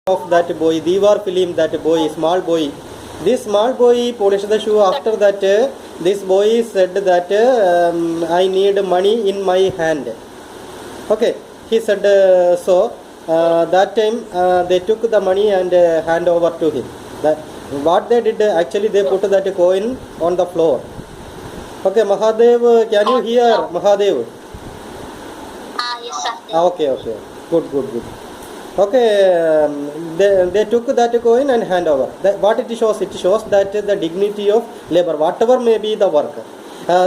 of that boy, Diwar film, that boy, small boy. This small boy polished the shoe. After that, this boy said that I need money in my hand. Okay, he said so. That time they took the money and hand over to him. That, what they did, actually they put that coin on the floor. Okay, Mahadev, can you hear Mahadev? Yes, sir. Okay. Good. Okay, they took that coin and hand over. What it shows that the dignity of labor, whatever may be the work.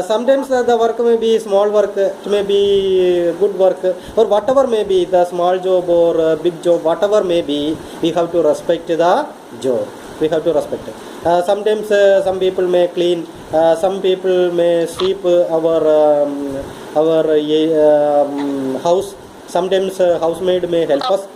Sometimes the work may be small work, it may be good work, or whatever may be the small job or big job, whatever may be, we have to respect the job. We have to respect it. Sometimes some people may clean, some people may sweep our house. Sometimes housemaid may help us.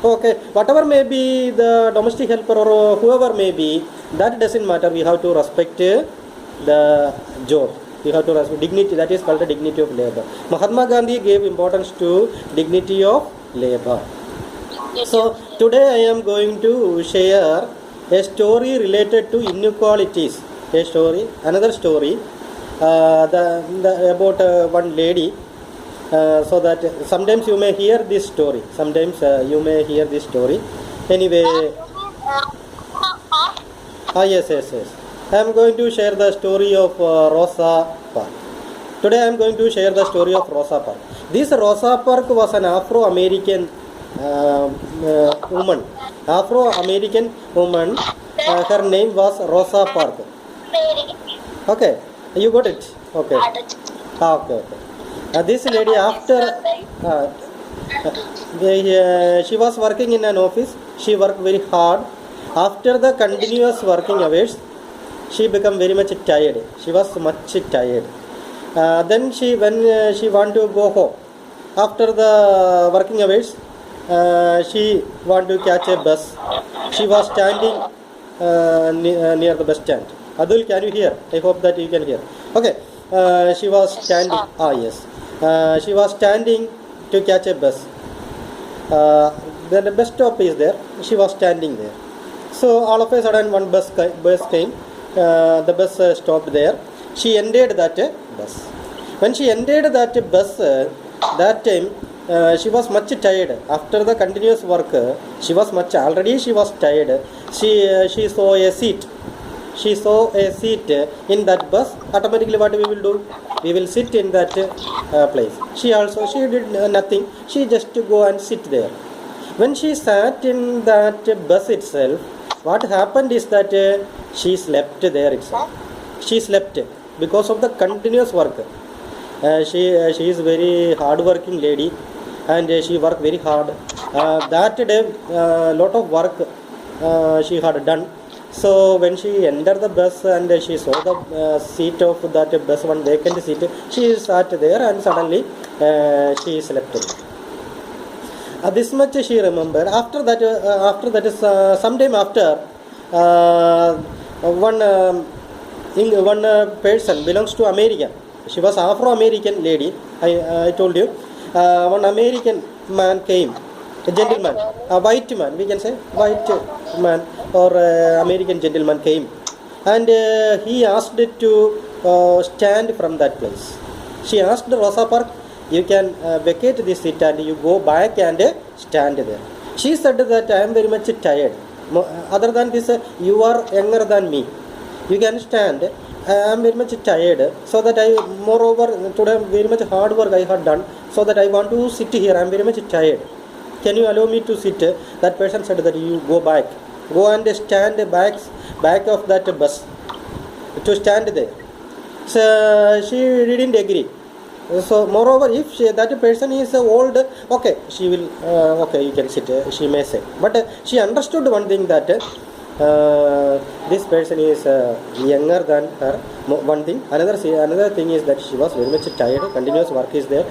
Okay, whatever may be the domestic helper or whoever may be, that doesn't matter. We have to respect the job. We have to respect dignity. That is called the dignity of labor. Mahatma Gandhi gave importance to dignity of labor. So today I am going to share a story related to inequalities. Another story about one lady. So that sometimes you may hear this story. Anyway, yes. I am going to share the story of Rosa Parks. Today I am going to share the story of Rosa Parks. This Rosa Parks was an Afro-American woman. Her name was Rosa Parks. Okay, you got it. Okay. This lady, after she was working in an office, she worked very hard. After the continuous working hours, she became very much tired. She was much tired. Then when she want to go home, after the working hours, she want to catch a bus. She was standing near the bus stand. Adul, can you hear? I hope that you can hear. Okay. She was standing. Yes. She was standing to catch a bus. Then the bus stop is there. She was standing there. So all of a sudden one bus came. The bus stopped there. She entered that bus. When she entered that bus, that time she was much tired. After the continuous work, she was tired. She saw a seat. In that bus. Automatically what we will do? We will sit in that place. She did nothing. She just go and sit there. When she sat in that bus itself, what happened is that she slept there itself. She slept because of the continuous work. She is very hard working lady, and she worked very hard. That day lot of work she had done. So when she entered the bus and she saw the seat of that bus, one vacant seat, she sat there and suddenly she slept. This much she remembered. After that, sometime after, one person belongs to America. She was Afro-American lady. I told you. One American man came. A gentleman, a white man, we can say, white man or American gentleman came, and he asked to stand from that place. She asked Rosa Parks, you can vacate this seat and you go back and stand there. She said that I am very much tired. Other than this, you are younger than me. You can stand. I am very much tired. So that moreover, today very much hard work I had done. So that I want to sit here. I am very much tired. Can you allow me to sit? That person said that you go back. Go and stand back of that bus. To stand there. So she didn't agree. So moreover, if that person is old, okay, she will, okay, you can sit, she may say. But she understood one thing, that this person is younger than her. One thing. Another thing is that she was very much tired. Continuous work is there.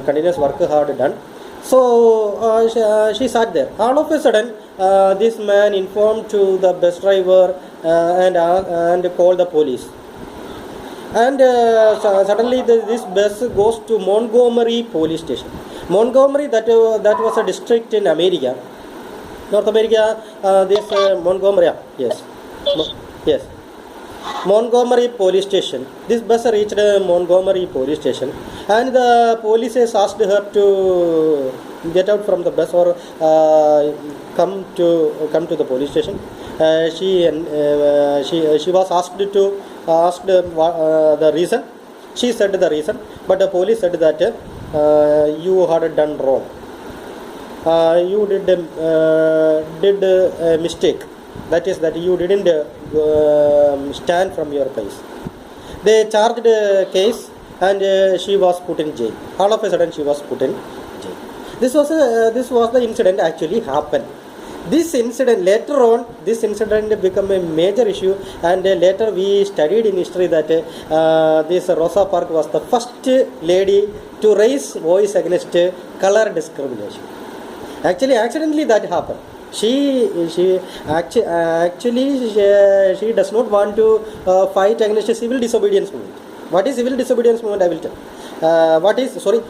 Continuous work hard done. So she sat there. All of a sudden, this man informed to the bus driver and called the police. And suddenly this bus goes to Montgomery police station. Montgomery, that was a district in America. North America, this Montgomery, yes, yes, Montgomery police station. This bus reached Montgomery police station, and the police has asked her to get out from the bus or come to the police station. She was asked the reason. She said the reason, but the police said that you had done wrong. You did a mistake. That is that you didn't stand from your place. They charged a case, and she was put in jail. All of a sudden, she was put in jail. This was the incident actually happened. This incident later on, this incident became a major issue, and later we studied in history that this Rosa Parks was the first lady to raise voice against color discrimination. Actually, accidentally that happened. She does not want to fight against civil disobedience movement. What is civil disobedience movement? I will tell.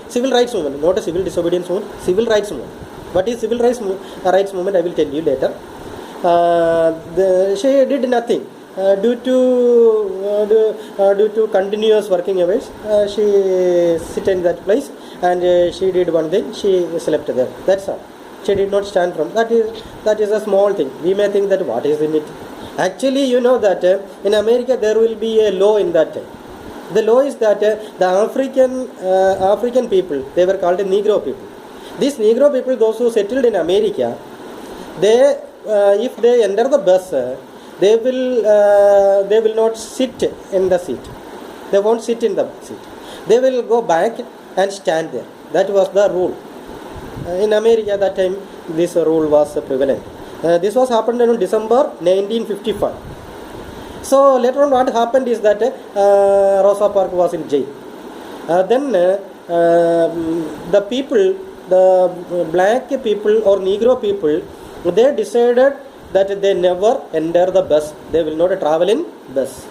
Civil rights movement, not a civil disobedience movement. Civil rights movement. What is civil rights movement? I will tell you later. She did nothing due to continuous working hours. She sit in that place, and she did one thing. She slept there. That's all. She did not stand from. That is a small thing. We may think that what is in it. Actually, you know that in America there will be a law in that. The law is that the African people, they were called Negro people. These Negro people, those who settled in America, they if they enter the bus, they will not sit in the seat. They won't sit in the seat. They will go back and stand there. That was the rule. In America at that time, this rule was prevalent. This was happened in December 1955. So later on, what happened is that Rosa Parks was in jail. Then the people, the black people or Negro people, they decided that they never enter the bus. They will not travel in bus.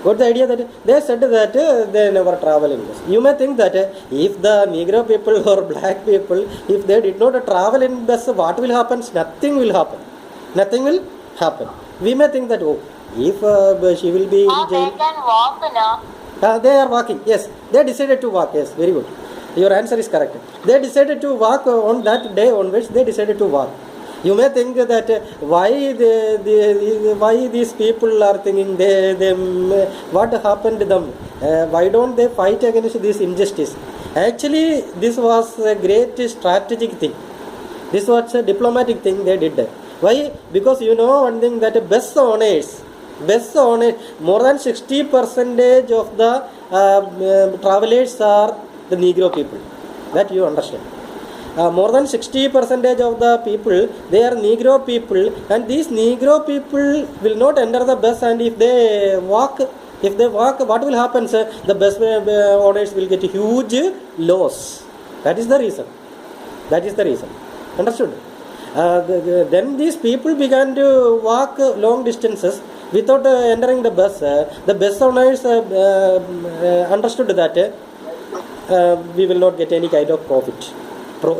Got the idea that they said that they never travel in bus. You may think that if the Negro people or black people, if they did not travel in bus, what will happen? Nothing will happen. Nothing will happen. We may think that, if she will be in jail. They can walk now. They are walking. Yes, they decided to walk. Yes, very good. Your answer is correct. They decided to walk on that day on which they decided to walk. You may think that why these people are thinking what happened to them? Why don't they fight against this injustice? Actually, this was a great strategic thing. This was a diplomatic thing they did. Why? Because you know one thing, that bus owners, more than 60% of the travelers are the Negro people. That you understand. More than 60% of the people, they are Negro people, and these Negro people will not enter the bus, and if they walk, what will happen, sir? The bus owners will get huge loss. That is the reason. Understood? Then these people began to walk long distances without entering the bus. The bus owners understood that we will not get any kind of profit.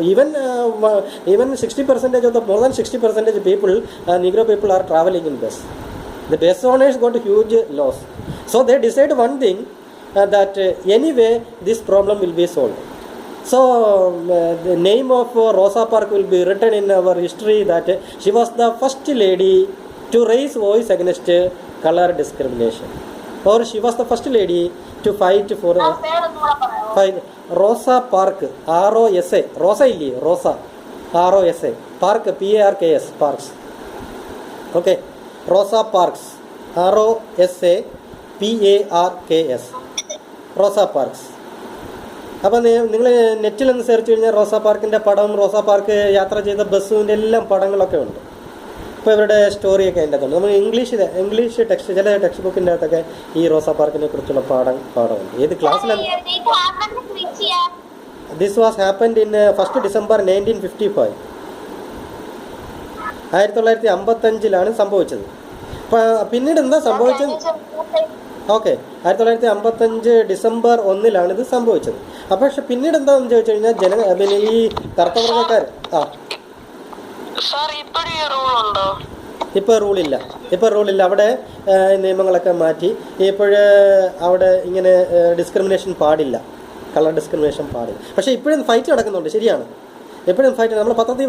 Even 60% of the more than 60% people, Negro people are traveling in bus. The bus owners got a huge loss. So they decided one thing, that anyway this problem will be solved. So the name of Rosa Parks will be written in our history, that she was the first lady to raise voice against color discrimination, or she was the first lady to fight for Rosa Parks, R-O-S-A, Rosa illi, Rosa, R-O-S-A, Park, P-A-R-K-S, Parks. Okay, Rosa Parks, R-O-S-A, P-A-R-K-S, Rosa Parks. അപ്പം നിങ്ങൾ നെറ്റിൽ ഒന്ന് search കഴിഞ്ഞാൽ റോസാ പാർക്കിൻ്റെ പടം, റോസാ park യാത്ര ചെയ്ത ബസ്സിൻ്റെ എല്ലാം പടങ്ങളൊക്കെ ഉണ്ട്. ഇപ്പോൾ ഇവരുടെ സ്റ്റോറിയൊക്കെ അതിൻ്റെ അകത്തുണ്ട്. നമ്മൾ ഇംഗ്ലീഷ് ടെക്സ്റ്റ്, ചില ടെക്സ്റ്റ് ബുക്കിൻ്റെ അകത്തൊക്കെ ഈ റോസാ പാർക്കിനെ കുറിച്ചുള്ള പാഠമുണ്ട്. ഏത് ക്ലാസ്സിലാണ്? This was happened in 1st December 1955. 1955 സംഭവിച്ചത്. പിന്നീട് എന്താ സംഭവിച്ചത്? ഓക്കെ, 1955 December 1 ഇത് സംഭവിച്ചത്. പക്ഷെ പിന്നീട് എന്താണെന്ന് ചോദിച്ചു കഴിഞ്ഞാൽ ഈ കറുത്തവർഗ്ഗക്കാർ സാർ ഇപ്പോഴും ഈ റൂൾ ഉണ്ടോ? ഇപ്പോൾ റൂളില്ല. അവിടെ നിയമങ്ങളൊക്കെ മാറ്റി. ഇപ്പോഴ് അവിടെ ഇങ്ങനെ ഡിസ്ക്രിമിനേഷൻ പാടില്ല, കളർ ഡിസ്ക്രിമിനേഷൻ പാടില്ല. പക്ഷേ ഇപ്പോഴും ഫൈറ്റ് നടക്കുന്നുണ്ട്, ശരിയാണ്. എപ്പോഴും ഫൈറ്റ്. നമ്മൾ പത്രത്തിൽ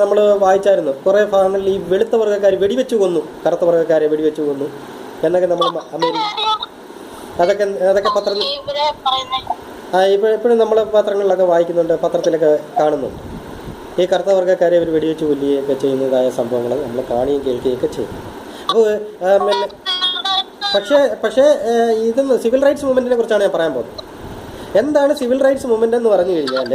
നമ്മൾ വായിച്ചായിരുന്നു കുറേ ഭാഗങ്ങളിൽ ഈ വെളുത്ത വർഗ്ഗക്കാർ വെടിവെച്ച് കൊന്നു, കറുത്ത വർഗ്ഗക്കാരെ വെടിവെച്ച് കൊന്നു എന്നൊക്കെ നമ്മൾ അതൊക്കെ പത്രത്തിൽ ഇപ്പോഴും നമ്മൾ പത്രങ്ങളിലൊക്കെ വായിക്കുന്നുണ്ട്, പത്രത്തിലൊക്കെ കാണുന്നുണ്ട്. ഈ കറുത്ത വർഗ്ഗക്കാരെ അവർ വെടിവെച്ച് കൊല്ലുകയൊക്കെ ചെയ്യുന്നതായ സംഭവങ്ങൾ നമ്മൾ കാണുകയും കേൾക്കുകയൊക്കെ ചെയ്യും. അപ്പോൾ പക്ഷേ ഇതൊന്ന് സിവിൽ റൈറ്റ്സ് മൂവ്മെൻറ്റിനെ കുറിച്ചാണ് ഞാൻ പറയാൻ പോകുന്നത്. എന്താണ് സിവിൽ റൈറ്റ്സ് മൂവ്മെൻ്റ് എന്ന് പറഞ്ഞു കഴിഞ്ഞാൽ,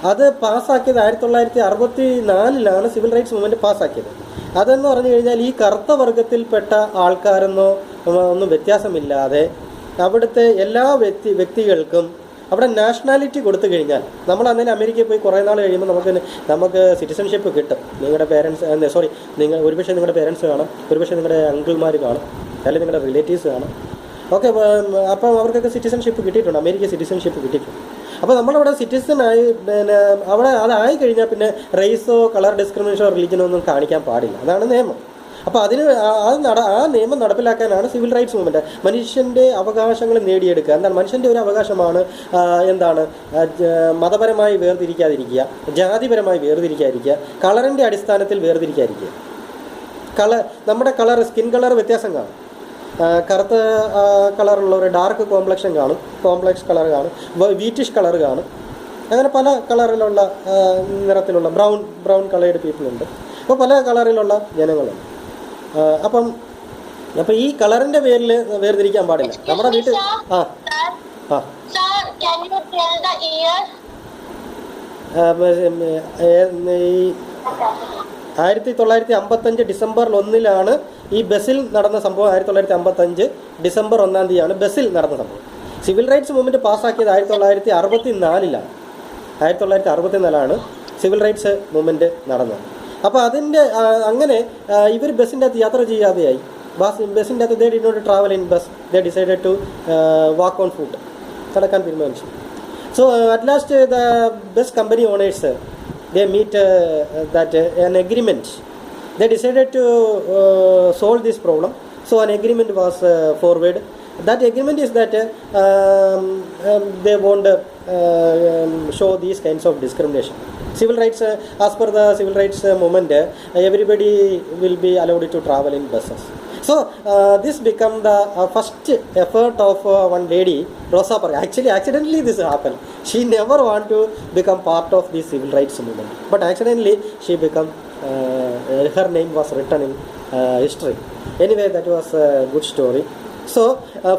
അത് പാസ്സാക്കിയത് 1964 സിവിൽ റൈറ്റ്സ് മൂവ്മെൻറ്റ് പാസ്സാക്കിയത്. അതെന്ന് പറഞ്ഞു കഴിഞ്ഞാൽ ഈ കറുത്ത വർഗത്തിൽപ്പെട്ട ആൾക്കാരെന്നോ ഒന്നും വ്യത്യാസമില്ലാതെ അവിടുത്തെ എല്ലാ വ്യക്തികൾക്കും അവിടെ നാഷണാലിറ്റി കൊടുത്തു കഴിഞ്ഞാൽ, നമ്മൾ അന്നേരം അമേരിക്കയിൽ പോയി കുറേ നാൾ കഴിയുമ്പോൾ നമുക്ക് സിറ്റിസൺഷിപ്പ് കിട്ടും. നിങ്ങളുടെ പേരൻസ് ഒരുപക്ഷെ നിങ്ങളുടെ പേരൻസ് കാണും, ഒരുപക്ഷെ നിങ്ങളുടെ അങ്കിൾമാർ കാണും, അല്ലെങ്കിൽ നിങ്ങളുടെ റിലേറ്റീവ്സ് കാണും. ഓക്കെ, അപ്പം അവർക്കൊക്കെ സിറ്റിസൺഷിപ്പ് കിട്ടിയിട്ടുണ്ട്, അമേരിക്ക സിറ്റിസൺഷിപ്പ് കിട്ടിയിട്ടുണ്ട്. അപ്പോൾ നമ്മളവിടെ സിറ്റിസണായി അവിടെ അതായി കഴിഞ്ഞാൽ പിന്നെ റേസോ കളർ ഡിസ്ക്രിമിനേഷനോ റിലീജിയനോ ഒന്നും കാണിക്കാൻ പാടില്ല. അതാണ് നിയമം. അപ്പോൾ ആ നിയമം നടപ്പിലാക്കാനാണ് സിവിൽ റൈറ്റ്സ് മൂവ്മെൻറ്റ്. മനുഷ്യൻ്റെ അവകാശങ്ങൾ നേടിയെടുക്കുക. എന്താണ് മനുഷ്യൻ്റെ ഒരു അവകാശമാണ്? മതപരമായി വേർതിരിക്കാതിരിക്കുക, ജാതിപരമായി വേർതിരിക്കാതിരിക്കുക, കളറിൻ്റെ അടിസ്ഥാനത്തിൽ വേർതിരിക്കാതിരിക്കുക. നമ്മുടെ സ്കിൻ കളർ വ്യത്യാസം കാണും. കറുത്ത കളറുള്ളവർ ഡാർക്ക് കോംപ്ലക്സ് കളർ കാണും, വീറ്റിഷ് കളർ കാണും, അങ്ങനെ പല കളറിലുള്ള നിറത്തിലുള്ള ബ്രൗൺ കളേർഡ് പീപ്പിളുണ്ട്. അപ്പോൾ പല കളറിലുള്ള ജനങ്ങളുണ്ട്. അപ്പം ഈ കളറിൻ്റെ പേരിൽ വേർതിരിക്കാൻ പാടില്ല. നമ്മുടെ വീട്ടിൽ 1955 ഡിസംബർ 1 ഈ ബസിൽ നടന്ന സംഭവം. 1955 ഡിസംബർ 1 ബസിൽ നടന്ന സംഭവം. സിവിൽ റൈറ്റ്സ് മൂവ്മെൻറ്റ് പാസ്സാക്കിയത് 1964 സിവിൽ റൈറ്റ്സ് മൂവ്മെൻറ്റ് നടന്നത്. അപ്പോൾ അങ്ങനെ ഇവർ ബസ്സിൻ്റെ അകത്ത് യാത്ര ചെയ്യാതെയായി. ബസ്സിൻ്റെ അകത്ത് they did not travel in bus, they decided to walk on foot, നടക്കാൻ തീരുമാനിച്ചു. So at last the bus company owners they meet an agreement. They decided to solve this problem. So an agreement was forward. That agreement is that they won't show these kinds of discrimination. Civil rights, as per the civil rights movement, everybody will be allowed to travel in buses. So this became the first effort of one lady, Rosa Parks. Actually, accidentally this happened. She never want to become part of the civil rights movement, but accidentally she become. Her name was written in history. Anyway, that was a good story. So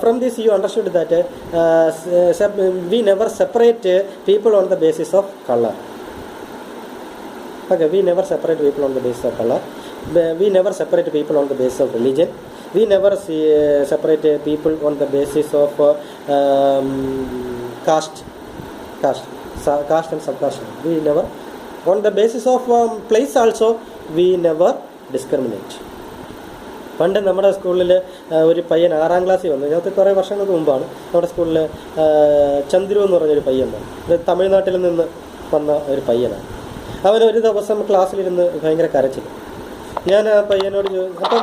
from this you understood that we never separate people on the basis of color. Okay, we never separate people on the basis of color. We never separate people on the basis of religion. We never separate people on the basis of caste and subcaste. We never. On the basis of place also, we never discriminate. പണ്ട് നമ്മുടെ സ്കൂളിൽ ഒരു പയ്യൻ 6ാം ക്ലാസ്സിൽ വന്നു. ഞങ്ങൾക്ക് കുറേ വർഷങ്ങൾക്ക് മുമ്പാണ്. നമ്മുടെ സ്കൂളിൽ ചന്ദ്രു എന്ന് പറഞ്ഞൊരു പയ്യൻ വന്നു. തമിഴ്നാട്ടിൽ നിന്ന് വന്ന ഒരു പയ്യനാണ്. അവൻ ഒരു ദിവസം ക്ലാസ്സിലിരുന്ന് ഭയങ്കര കരച്ചിൽ. ഞാൻ ആ പയ്യനോട് അപ്പം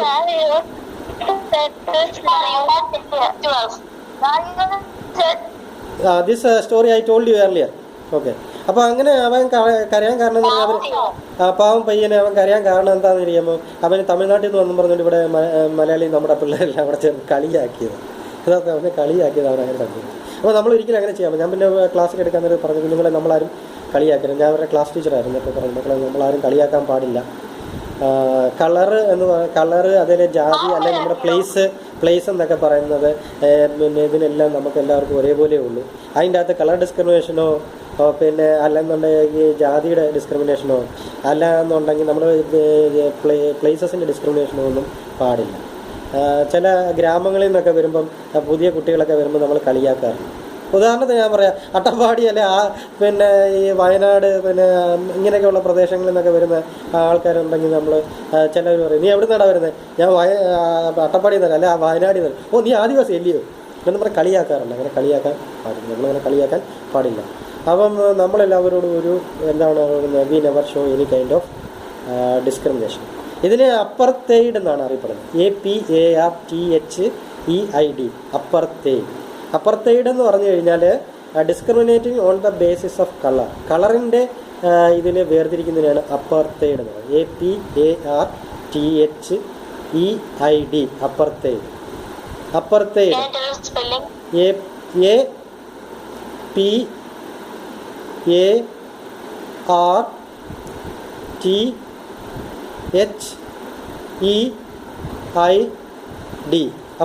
this story I told you earlier. Okay, അപ്പോൾ അങ്ങനെ അവൻ കരയാൻ കാരണം എന്ന് പറഞ്ഞാൽ പാവം പയ്യനെ അവൻ കരയാൻ കാരണം എന്താണെന്ന് അറിയാമോ? അവന് തമിഴ്നാട്ടിൽ നിന്ന് വന്നും പറഞ്ഞുകൊണ്ട് ഇവിടെ മലയാളി നമ്മുടെ പിള്ളേരെല്ലാം അവിടെ ചേർന്ന് കളിയാക്കിയത്. അതൊക്കെ അവനെ കളിയാക്കിയത് അവനങ്ങനെ സംഭവിച്ചു. അപ്പോൾ നമ്മൾ ഒരിക്കലും അങ്ങനെ ചെയ്യാം. ഞാൻ പിന്നെ ക്ലാസ്സിൽ എടുക്കാൻ നേരം പറഞ്ഞു, കുഞ്ഞുങ്ങളെ നമ്മളാരും കളിയാക്കരുത്. ഞാൻ അവരുടെ ക്ലാസ് ടീച്ചറായിരുന്നു. അപ്പോൾ പറഞ്ഞു, മക്കളെ നമ്മളാരും കളിയാക്കാൻ പാടില്ല. കളറ് അതിലെ ജാതി അല്ലെങ്കിൽ നമ്മുടെ പ്ലേസ് എന്നൊക്കെ പറയുന്നത് പിന്നെ ഇതിനെല്ലാം നമുക്ക് എല്ലാവർക്കും ഒരേപോലെ ഉള്ളൂ. അതിൻ്റെ അകത്ത് കളർ ഡിസ്ക്രിമിനേഷനോ പിന്നെ അല്ലെന്നുണ്ടെങ്കിൽ ജാതിയുടെ ഡിസ്ക്രിമിനേഷനോ അല്ല എന്നുണ്ടെങ്കിൽ നമ്മുടെ പ്ലേസസിൻ്റെ ഡിസ്ക്രിമിനേഷനോ ഒന്നും പാടില്ല. ചില ഗ്രാമങ്ങളിൽ നിന്നൊക്കെ വരുമ്പം പുതിയ കുട്ടികളൊക്കെ വരുമ്പോൾ നമ്മൾ കളിയാക്കാറുണ്ട്. ഉദാഹരണത്തിന് ഞാൻ പറയാം, അട്ടപ്പാടി അല്ലെ പിന്നെ ഈ വയനാട് പിന്നെ ഇങ്ങനെയൊക്കെയുള്ള പ്രദേശങ്ങളിൽ നിന്നൊക്കെ വരുന്ന ആൾക്കാരുണ്ടെങ്കിൽ നമ്മൾ ചിലവർ പറയും, നീ എവിടെ നിന്നാണ് വരുന്നത്? ഞാൻ അട്ടപ്പാടി നിന്നല്ല, അല്ലെ വയനാടിൽ നിന്ന്. ഓ, നീ ആദിവാസി അല്ലയോ എന്ന് പറഞ്ഞാൽ കളിയാക്കാറുണ്ട്. അങ്ങനെ കളിയാക്കാൻ പാടില്ല, നമ്മളങ്ങനെ കളിയാക്കാൻ പാടില്ല. അപ്പം നമ്മളെല്ലാവരോടും ഒരു എന്താണ്, we never show any kind of discrimination. ഇതിന് അപ്പർതെയ്ഡ് എന്നാണ് അറിയപ്പെടുന്നത്. APARTHEID, അപ്പർതെയ്ഡ്. അപ്പർതെയ്ഡ് എന്ന് പറഞ്ഞു കഴിഞ്ഞാൽ discriminating on the basis of colour, കളറിൻ്റെ ഇതിൽ വേർതിരിക്കുന്നതിനാണ് അപ്പർതെയ്ഡ് എന്ന് പറയുന്നത്. APARTHEID, അപ്പർതെയ്ഡ്. അപ്പർതെയ്ഡ് APARTHEID,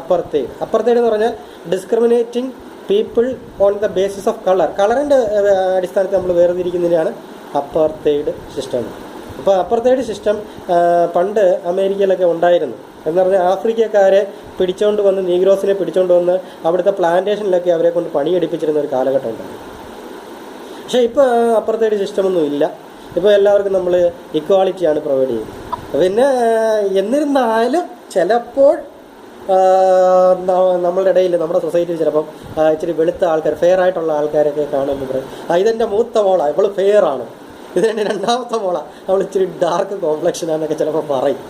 അപ്പർതെയ്ഡ്. അപ്പർതെയ്ഡ് എന്ന് പറഞ്ഞാൽ discriminating people on the basis of colour, കളറിൻ്റെ അടിസ്ഥാനത്തിൽ നമ്മൾ വേർതിരിക്കുന്നതിനാണ് അപ്പർതെയ്ഡ് സിസ്റ്റം. അപ്പോൾ അപ്പർതെയ്ഡ് സിസ്റ്റം പണ്ട് അമേരിക്കയിലൊക്കെ ഉണ്ടായിരുന്നു. എന്ന് പറഞ്ഞാൽ ആഫ്രിക്കക്കാരെ പിടിച്ചുകൊണ്ട് വന്ന്, നീഗ്രോസിനെ പിടിച്ചുകൊണ്ട് വന്ന് അവിടുത്തെ പ്ലാന്റേഷനിലൊക്കെ അവരെ കൊണ്ട് പണിയെടുപ്പിച്ചിരുന്ന ഒരു കാലഘട്ടം ഉണ്ടായിരുന്നു. പക്ഷേ ഇപ്പോൾ അപ്പർതെയ്ഡ് സിസ്റ്റമൊന്നും ഇല്ല. ഇപ്പോൾ എല്ലാവർക്കും നമ്മൾ ഇക്വാളിറ്റിയാണ് പ്രൊവൈഡ് ചെയ്യുന്നത്. പിന്നെ എന്നിരുന്നാലും ചിലപ്പോൾ നമ്മളുടെ ഇടയിൽ, നമ്മുടെ സൊസൈറ്റിയിൽ ചിലപ്പം ഇച്ചിരി വെളുത്ത ആൾക്കാർ, ഫെയർ ആയിട്ടുള്ള ആൾക്കാരൊക്കെ കാണുമ്പോൾ പറയും, ഇതെൻ്റെ മൂത്ത മോളാണ്, ഇവൾ ഫെയർ ആണ്, ഇതെൻ്റെ രണ്ടാമത്തെ മോളാണ്, അവൾ ഇച്ചിരി ഡാർക്ക് കോംപ്ലക്ഷനാന്നൊക്കെ ചിലപ്പോൾ പറയും.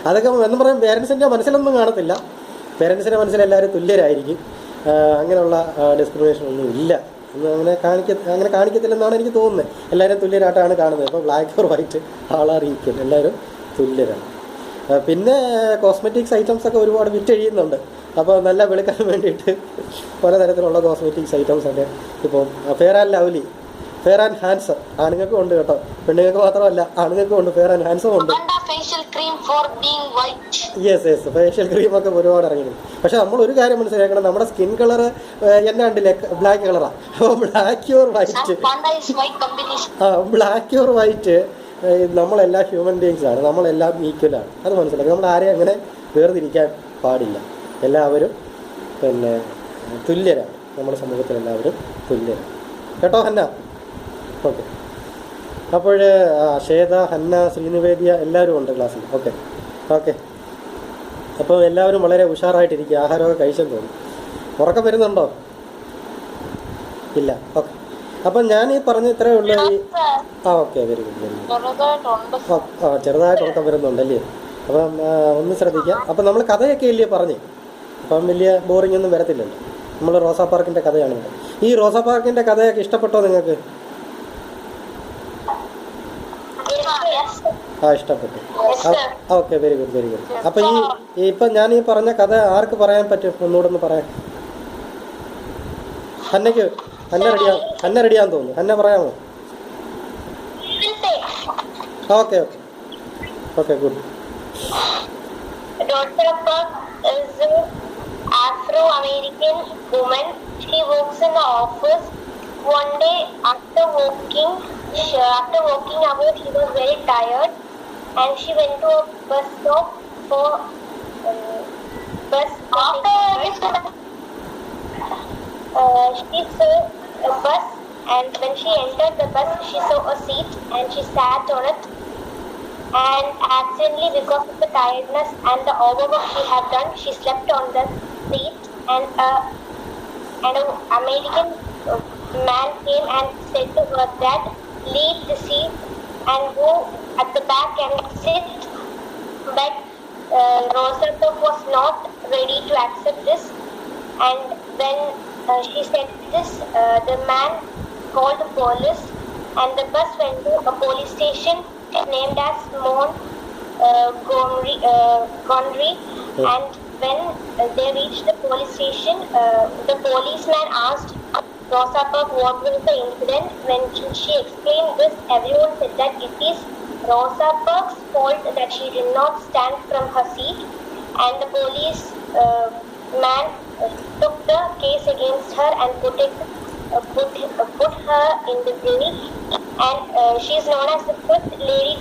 അതൊക്കെ എന്ന് പറയും പേരൻസിൻ്റെ മനസ്സിലൊന്നും കാണത്തില്ല. പേരൻസിൻ്റെ മനസ്സിൽ എല്ലാവരും തുല്യരായിരിക്കും. അങ്ങനെയുള്ള ഡിസ്ക്രിമിനേഷൻ ഒന്നും ഇല്ല. അങ്ങനെ കാണിക്കത്തില്ലെന്നാണ് എനിക്ക് തോന്നുന്നത്. എല്ലാവരും തുല്യരായിട്ടാണ് കാണുന്നത്. ഇപ്പോൾ ബ്ലാക്ക് ഓർ വൈറ്റ് ആളാർ ഈക്വൽ, എല്ലാവരും തുല്യരാണ്. പിന്നെ കോസ്മെറ്റിക്സ് ഐറ്റംസ് ഒക്കെ ഒരുപാട് വിറ്റഴിയുന്നുണ്ട്. അപ്പോൾ നല്ല വെളുക്കാൻ വേണ്ടിയിട്ട് പലതരത്തിലുള്ള കോസ്മെറ്റിക്സ് ഐറ്റംസ് ഒക്കെ ഇപ്പം fair and lovely, fair and handsome ആണുങ്ങൾക്കും ഉണ്ട് കേട്ടോ, പെണ്ണുങ്ങൾക്ക് മാത്രമല്ല ആണുങ്ങൾക്കും ഉണ്ട്, ഫെയർ ആൻഡ് ഹാൻസം ഉണ്ട്. യെസ്, ഫേഷ്യൽ ക്രീമൊക്കെ ഒരുപാട് ഇറങ്ങിയിരുന്നു. പക്ഷെ നമ്മൾ ഒരു കാര്യം മനസ്സിലാക്കണം, നമ്മുടെ സ്കിൻ കളർ എന്നെ കണ്ടില്ലേ, ബ്ലാക്ക് കളറാണ്. അപ്പോൾ ബ്ലാക്ക് ഓർ വൈറ്റ് നമ്മളെല്ലാം ഹ്യൂമൻ ബീങ്സ് ആണ്, നമ്മളെല്ലാം ഈക്വലാണ്. അത് മനസ്സിലാക്കി. നമ്മൾ ആരെയും അങ്ങനെ വേർതിരിക്കാൻ പാടില്ല. എല്ലാവരും പിന്നെ തുല്യരാണ്, നമ്മുടെ സമൂഹത്തിൽ എല്ലാവരും തുല്യരാണ് കേട്ടോ ഹന്ന. ഓക്കെ, അപ്പോൾ ശ്വേത, ഹന്ന, ശ്രീനിവേദ്യ എല്ലാവരും ഉണ്ട് ക്ലാസ്സിൽ. ഓക്കെ. അപ്പോൾ എല്ലാവരും വളരെ ഉഷാറായിട്ടിരിക്കുക. ആഹാരമൊക്കെ കഴിച്ചെന്ന് തോന്നുന്നു. ഉറക്കം വരുന്നുണ്ടോ? ഇല്ല. ഓക്കെ, അപ്പം ഞാൻ ഈ പറഞ്ഞ ഇത്രയേ ഉള്ളൂ. Okay, very good. ചെറുതായിട്ട് ഉറക്കം വരുന്നുണ്ടല്ലേ? അപ്പം ഒന്ന് ശ്രദ്ധിക്കാം. അപ്പം നമ്മൾ കഥയൊക്കെ ഇല്ലേ പറഞ്ഞ്, അപ്പം വലിയ ബോറിംഗ് ഒന്നും വരത്തില്ലല്ലോ. നമ്മൾ റോസാ പാർക്കിൻ്റെ കഥയാണ്. ഈ റോസാ പാർക്കിൻ്റെ കഥയൊക്കെ ഇഷ്ടപ്പെട്ടോ നിങ്ങൾക്ക്? ഇഷ്ടപ്പെട്ടു. Okay, very good. അപ്പം ഇപ്പം ഞാൻ ഈ പറഞ്ഞ കഥ ആർക്ക് പറയാൻ പറ്റും? ഒന്നുകൂടെ ഒന്ന് പറയാം. ഹന്ന റെഡിയാന്ന് തോന്നുന്നു. ഹന്ന പറയാമോ? Okay, good. Rosa Parks is an Afro-American woman. She works in the office. One day, after working hours, she was very tired, and she went to a bus stop for bus. She saw a bus, and when she entered the bus, she saw a seat, and she sat on it. And accidentally, because of the tiredness and the overwork she had done, she slept on the seat. And an American man came and said to her that leave the seat and go at the back and sit. But Rosa Parks was not ready to accept this. And when she said this, the man called the police, and the bus went to a police station named as Montgomery. And when they reached the police station, the policeman asked Rosa Parks what was the incident. When she explained this, everyone said that it is Rosa Parks' fault that she did not stand from her seat, and the police man took the case against her and put her in the jail. And she is known as the first lady